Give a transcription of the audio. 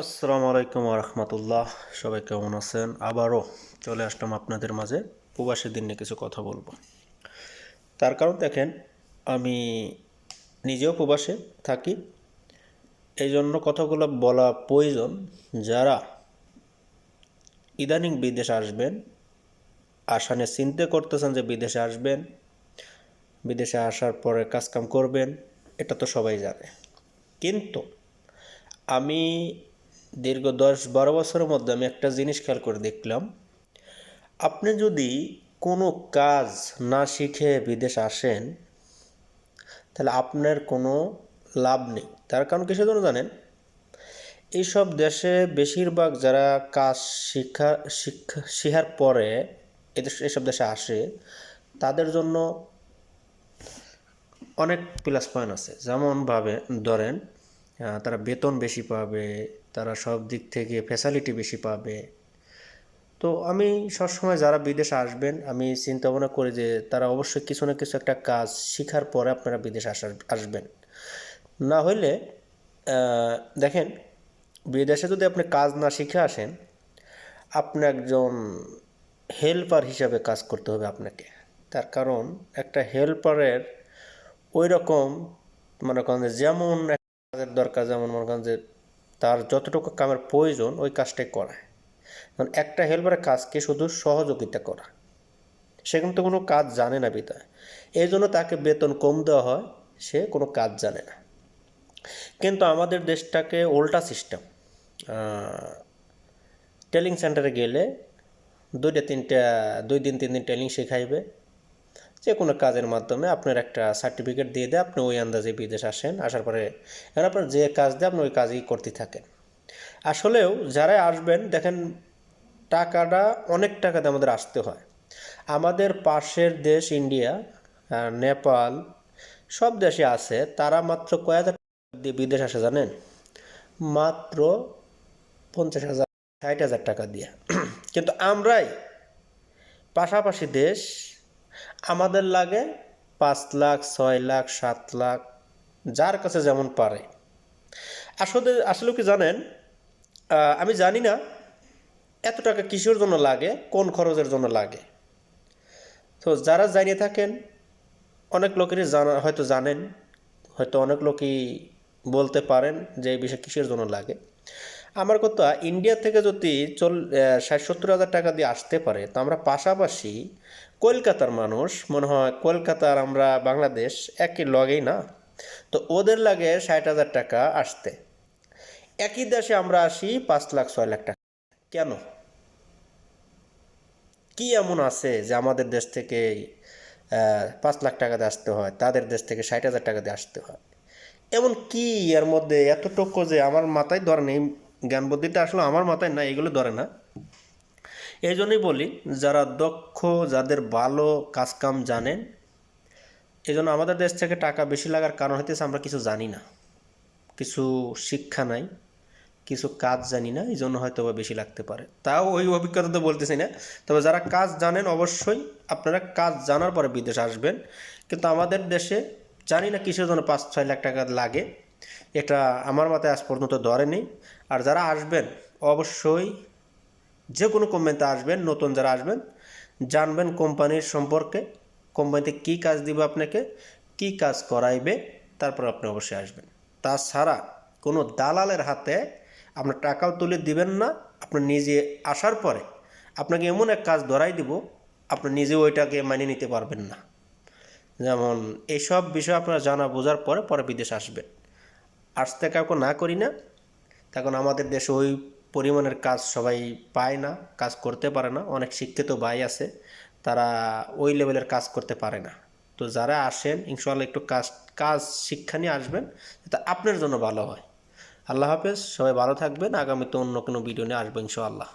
আসসালামু আলাইকুম রহমতুল্লাহ। সবাই কেমন আছেন? আবারও চলে আসলাম আপনাদের মাঝে প্রবাসী দিন নিয়ে কিছু কথা বলবো। তার কারণ দেখেন, আমি নিজেও প্রবাসে থাকি, এই জন্য কথাগুলো বলা প্রয়োজন। যারা ইদানিং বিদেশে আসবেন, আসানে চিন্তা করতেছেন যে বিদেশে আসবেন, বিদেশে আসার পরে কাজকাম করবেন, এটা তো সবাই জানে। কিন্তু আমি দীর্ঘ 10-12 বছরের মধ্যে আমি একটা জিনিস খেয়াল করে দেখলাম, আপনি যদি কোনো কাজ না শিখে বিদেশ আসেন, তাহলে আপনার কোনো লাভ নেই। তার কারণ কিসের জন্য জানেন? এইসব দেশে বেশিরভাগ যারা কাজ শেখার পরে এসব দেশে আসে, তাদের জন্য অনেক প্লাস পয়েন্ট আছে। যেমনভাবে ধরেন, তারা বেতন বেশি পাবে, তারা সব দিক থেকে ফ্যাসিলিটি বেশি পাবে। তো আমি সবসময় যারা বিদেশে আসবেন, আমি চিন্তা ভাবনা করি যে তারা অবশ্যই কিছু না কিছু একটা কাজ শেখার পরে আপনারা বিদেশে আসবেন। না হইলে দেখেন, বিদেশে যদি আপনি কাজ না শিখে আসেন, আপনি একজন হেল্পার হিসাবে কাজ করতে হবে আপনাকে। তার কারণ একটা হেল্পারের ওই রকম, মনে করেন যে যেমন একটা কাজের দরকার, যেমন মনে করেন যে তার যতটুকু কামের প্রয়োজন ওই কাজটাই করায়। কারণ একটা হেল্পারের কাজকে শুধু সহযোগিতা করা, সে কিন্তু কোনো কাজ জানে না বিধায় এই জন্য তাকে বেতন কম দেওয়া হয়, সে কোনো কাজ জানে না। কিন্তু আমাদের দেশটাকে উল্টা সিস্টেম। ট্রেনিং সেন্টারে গেলে 2-3 দিন ট্রেনিং শেখাইবে, যে কোনো কাজের মাধ্যমে আপনার একটা সার্টিফিকেট দিয়ে দেয়, আপনি ওই আন্দাজে বিদেশ আসেন। আসার পরে এখন আপনার যে কাজ দেয় আপনি ওই কাজই করতে থাকেন। আসলেও যারা আসবেন দেখেন, টাকাটা অনেক টাকাতে আমাদের আসতে হয়। আমাদের পাশের দেশ ইন্ডিয়া, নেপাল, সব দেশে আছে, তারা মাত্র কয় হাজার টাকা দিয়ে বিদেশ আসে জানেন? মাত্র 50,000, 60,000 টাকা দিয়ে। কিন্তু আমরাই পাশাপাশি দেশ, আমাদের লাগে 5 লাখ, 6 লাখ, 7 লাখ, যার কাছে যেমন পারে। আসলে আসলে কি জানেন, আমি জানি না এত টাকা কিসের জন্য লাগে, কোন খরচের জন্য লাগে। তো যারা জানিয়ে থাকেন, অনেক লোকেরই হয়তো জানেন, হয়তো অনেক লোকই বলতে পারেন যে এই বিষয় কিসের জন্য লাগে। আমার কথা, ইন্ডিয়া থেকে যদি 60-70 হাজার টাকা দিয়ে আসতে পারে, তো আমরা পাশাপাশি কলকাতার মানুষ, মনে হয় কলকাতার আমরা বাংলাদেশ একই লগেই না, তো ওদের লাগে 60,000 টাকা আসতে। একই দেশে আমরা আসি 5 লাখ, 6 লাখ টাকা। কেন? কি এমন আছে যে আমাদের দেশ থেকে 5 লাখ টাকা দিয়ে আসতে হয়, তাদের দেশ থেকে 60,000 টাকা দিয়ে আসতে হয়? এমন কি এর মধ্যে এতটুকু যে আমার মাথায় ধরে নেই? জ্ঞান বুদ্ধিটা আসলে আমার মাথায় না, এগুলো ধরে না। এই জন্যই বলি, যারা দক্ষ, যাদের ভালো কাজকাম জানেন, এই জন্য আমাদের দেশ থেকে টাকা বেশি লাগার কারণ হইতেছে আমরা কিছু জানি না, কিছু শিক্ষা নাই, কিছু কাজ জানি না, এই জন্য হয়তো বা বেশি লাগতে পারে। তাও ওই অভিজ্ঞতা তো বলতেছি না। তবে যারা কাজ জানেন, অবশ্যই আপনারা কাজ জানার পরে বিদেশে আসবেন। কিন্তু আমাদের দেশে জানি না কিসের জন্য 5-6 লাখ টাকা লাগে, এটা আমার মাথায় আজ পর্যন্ত ধরেনি। আর যারা আসবেন, অবশ্যই যে কোনো কোম্পানিতে আসবেন, নতুন যারা আসবেন, জানবেন কোম্পানির সম্পর্কে, কোম্পানিতে কী কাজ দিবে আপনাকে, কী কাজ করাইবে, তারপর আপনি অবশ্যই আসবেন। তাছাড়া কোনো দালালের হাতে আপনার টাকাও তুলে দিবেন না। আপনি নিজে আসার পরে আপনাকে এমন এক কাজ ধরাই দিব, আপনি নিজে ওইটাকে মানিয়ে নিতে পারবেন না। যেমন এইসব বিষয় আপনারা জানা বোঝার পরে পরে বিদেশ আসবেন। আসতে কাউকে না করি না, তখন আমাদের দেশে ওই পরিমাণের কাজ সবাই পায় না, কাজ করতে পারে না। অনেক শিক্ষিত ভাই আছে, তারা ওই লেভেলের কাজ করতে পারে না। তো যারা আসেন, ইনশাআল্লাহ একটু কাজ কাজ শিক্ষা নিয়ে আসবেন, এটা আপনার জন্য ভালো হয়। আল্লাহ হাফেজ, সবাই ভালো থাকবেন। আগামীতে অন্য কোনো ভিডিও নিয়ে আসবো ইনশাআল্লাহ।